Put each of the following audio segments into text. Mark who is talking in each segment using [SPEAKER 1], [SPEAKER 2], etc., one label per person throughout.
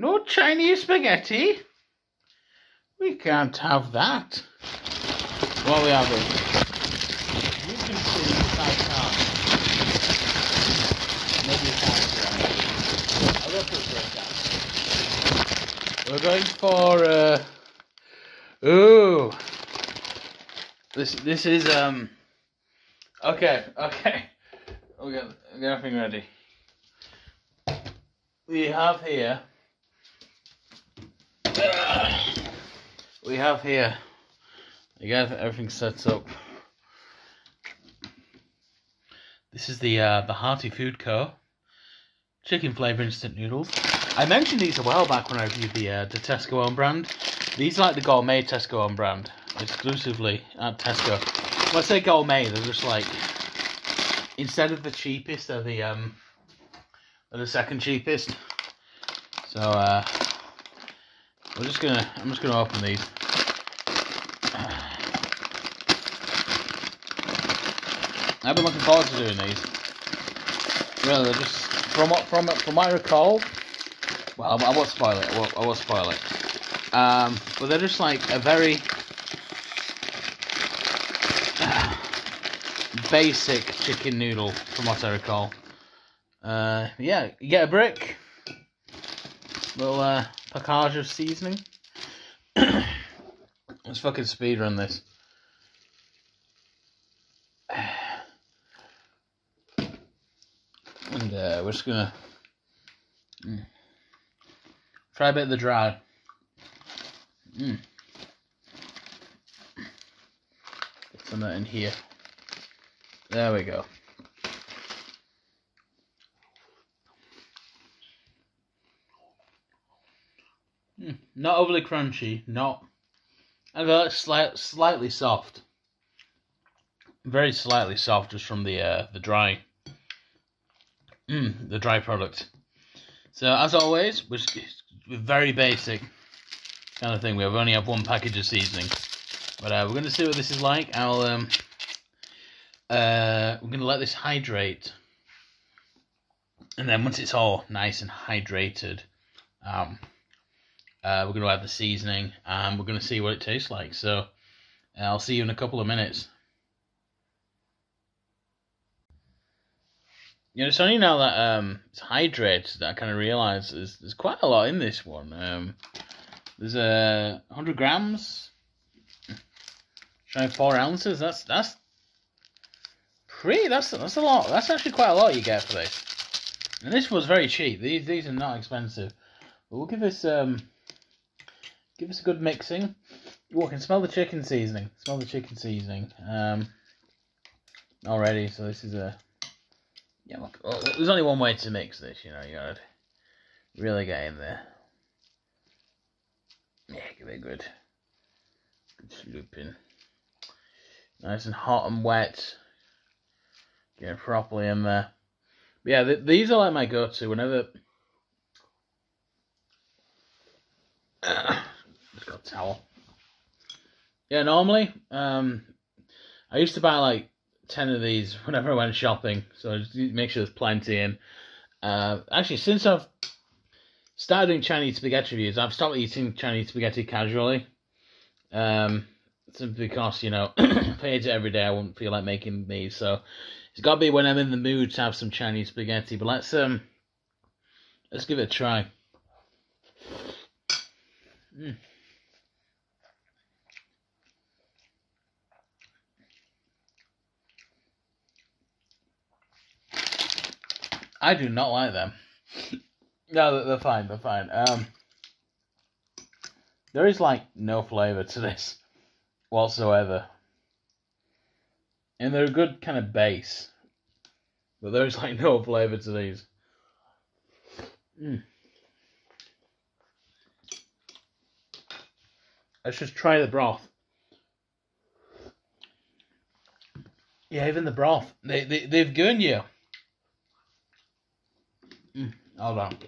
[SPEAKER 1] No Chinese spaghetti? We can't have that. What are we having? You can see if I can't. Maybe you can't see that. I'll go for a break. We're going for ooh. This is okay. We'll get everything ready. We have here. You got everything set up. This is the Hearty Food Co. Chicken flavour instant noodles. I mentioned these a while back when I reviewed the Tesco own brand. These are like the gourmet Tesco own brand, exclusively at Tesco. When I say gourmet, they're just like, instead of the cheapest, they're the second cheapest. So I'm just gonna open these. I've been looking forward to doing these. Really, they're just from what I recall. Well, I won't spoil it. I won't spoil it. But they're just like a very basic chicken noodle, from what I recall. Yeah, you get a brick, little package of seasoning. Let's fucking speedrun this. And we're just gonna try a bit of the dry. Get some of that in here. There we go. Not overly crunchy, not. I feel like slightly soft. Very slightly soft, just from the dry. The dry product. So as always, we're very basic kind of thing. We only have one package of seasoning, but we're going to see what this is like. We're going to let this hydrate, and then once it's all nice and hydrated, we're going to add the seasoning, and we're going to see what it tastes like. So I'll see you in a couple of minutes. You know, it's only now that it's hydrated that I kind of realise there's quite a lot in this one. There's 100 grams, showing 4 ounces. That's a lot. That's actually quite a lot you get for this. And this was very cheap. These are not expensive. But we'll give this a good mixing. Oh, I can smell the chicken seasoning. Already. So this is a. Yeah, look, there's only one way to mix this, you know, you gotta really get in there. Yeah, give it a good slooping. Nice and hot and wet. Get it properly in there. But yeah, these are like my go-to whenever. Just got a towel. Yeah, normally, I used to buy like 10 of these whenever I went shopping, so just make sure there's plenty in. Actually, since I've started doing Chinese spaghetti reviews, I've stopped eating Chinese spaghetti casually. Simply because, you know, if I ate it every day, I wouldn't feel like making these. So it's got to be when I'm in the mood to have some Chinese spaghetti. But let's give it a try. I do not like them. No, they're fine. There is like no flavour to this whatsoever, and they're a good kind of base, but there is like no flavour to these. Let's just try the broth. Yeah, even the broth. They've given you. Hold on.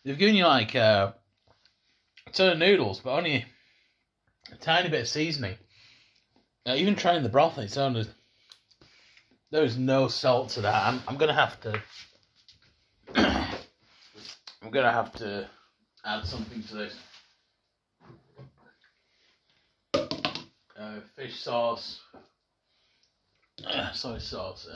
[SPEAKER 1] They've given you like a ton of noodles, but only a tiny bit of seasoning. Even trying the broth on its own, There is no salt to that. I'm gonna have to. I'm gonna have to add something to this. Fish sauce, soy sauce,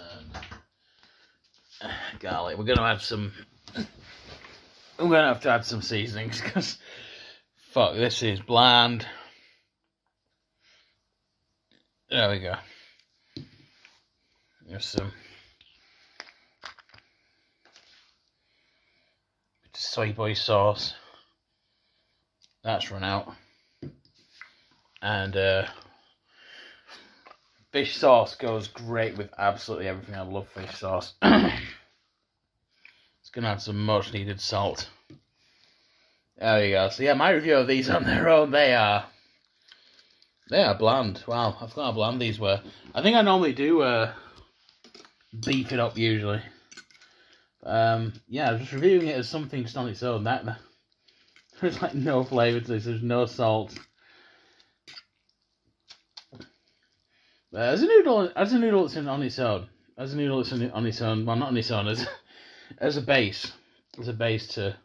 [SPEAKER 1] and garlic. We're gonna add some. I'm gonna have to add some seasonings because fuck, this is bland. There we go. There's some soy boy sauce. That's run out. And fish sauce goes great with absolutely everything. I love fish sauce. It's gonna add some much needed salt. There we go. So yeah, my review of these on their own, they are bland. Wow, I forgot how bland these were. I think I normally do beef it up usually. Yeah, just reviewing it as something just on its own. That there's like no flavour to this. There's no salt. As a noodle that's on its own. As a noodle that's on its own. Well, not on its own. As a base to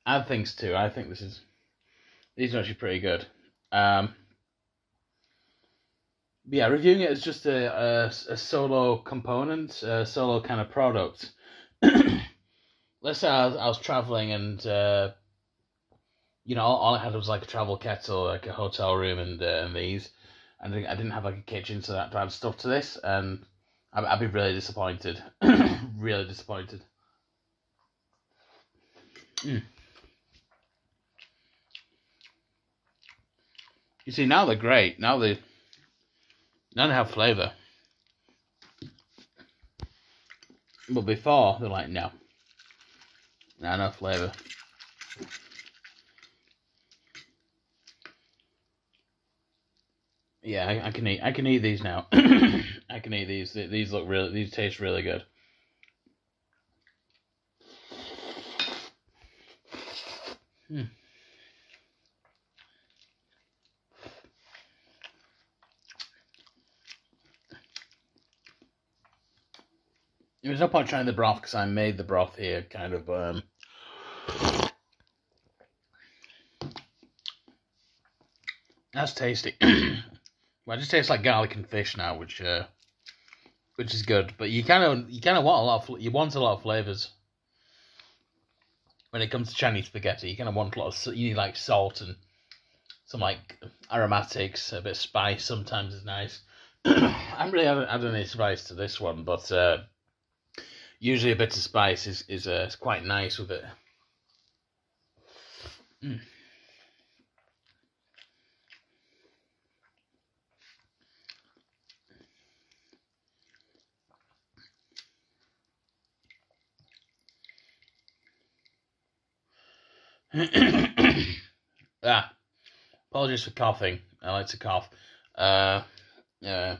[SPEAKER 1] add things to. I think these are actually pretty good. Yeah, reviewing it as just a solo component, a solo kind of product. Let's say I was traveling and you know, all I had was like a travel kettle, like a hotel room, and these. And I didn't have like a kitchen, so that to add stuff to this, and I'd be really disappointed. Really disappointed. You see, now they're great. Now they have flavour. But before, they're like, no, no flavour. Yeah, I can eat these now. I can eat these. These taste really good. There's no point trying the broth because I made the broth here, kind of. That's tasty. Well, it just tastes like garlic and fish now, which is good. But you kind of want a lot of flavors when it comes to Chinese spaghetti. You kind of want a lot of, you need like salt and some like aromatics, a bit of spice. Sometimes is nice. I haven't really added any spice to this one, but usually a bit of spice is quite nice with it. Apologies for coughing. I like to cough. Yeah.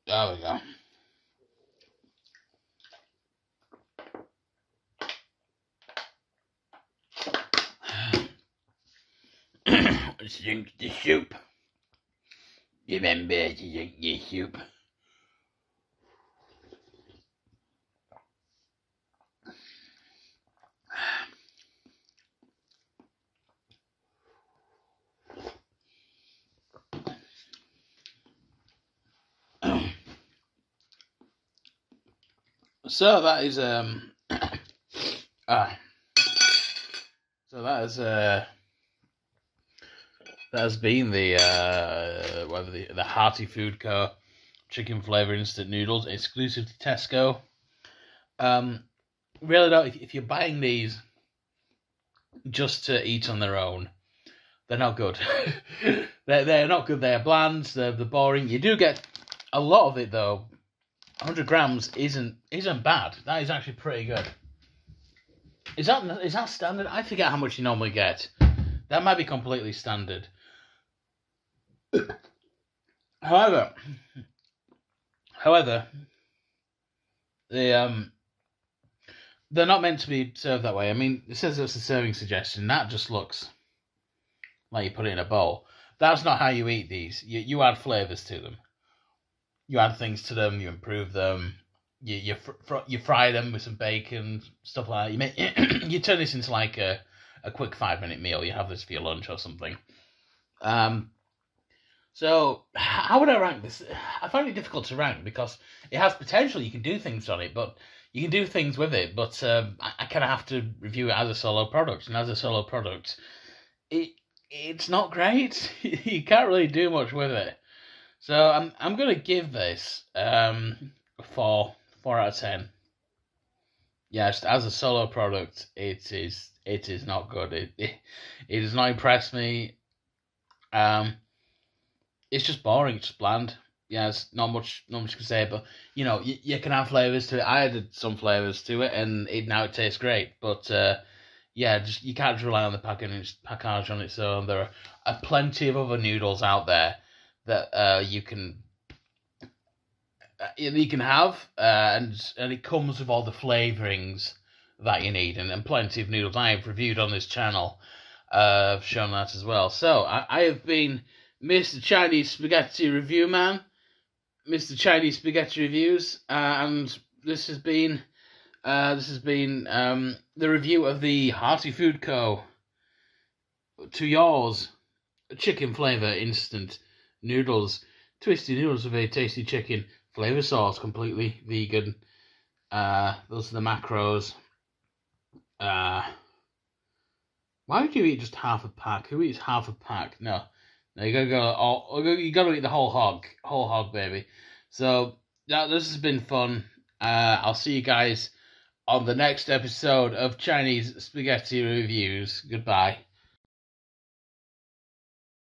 [SPEAKER 1] There we go. Drink the soup. Remember to drink the soup. So that is so that has been the Hearty Food Co. Chicken Flavour instant noodles, exclusive to Tesco. Really though, if you're buying these just to eat on their own, they're not good. they're not good. They're bland. They're boring. You do get a lot of it though. 100 grams isn't bad. That is actually pretty good. Is that standard? I forget how much you normally get. That might be completely standard. However, They they're not meant to be served that way. I mean, it says it's a serving suggestion. That just looks like you put it in a bowl. That's not how you eat these. You add flavours to them. You add things to them. You improve them. You fry them with some bacon, stuff like that. You make you turn this into like a quick 5-minute meal. You have this for your lunch or something. So how would I rank this? I find it difficult to rank because it has potential. You can do things on it, but you can do things with it. But I kind of have to review it as a solo product, and as a solo product, it's not great. You can't really do much with it. So I'm gonna give this 4 out of 10. Yeah, just as a solo product, it is not good. It does not impress me. It's just boring. It's just bland. Yeah, it's not much to say. But you know, you can have flavors to it. I added some flavors to it, and now it tastes great. But yeah, just you can't rely on the package on its own. There are plenty of other noodles out there that you can have, and it comes with all the flavorings that you need, and plenty of noodles I have reviewed on this channel have shown that as well. So I have been Mr. Chinese Spaghetti Review Man, Mr. Chinese Spaghetti Reviews, and this has been the review of the Hearty Food Co. To yours, chicken flavour instant noodles, twisty noodles with a tasty chicken flavour sauce, completely vegan. Those are the macros. Why would you eat just half a pack? Who eats half a pack? No, you gotta eat the whole hog, baby. So yeah, this has been fun. I'll see you guys on the next episode of Chinese Spaghetti Reviews. Goodbye.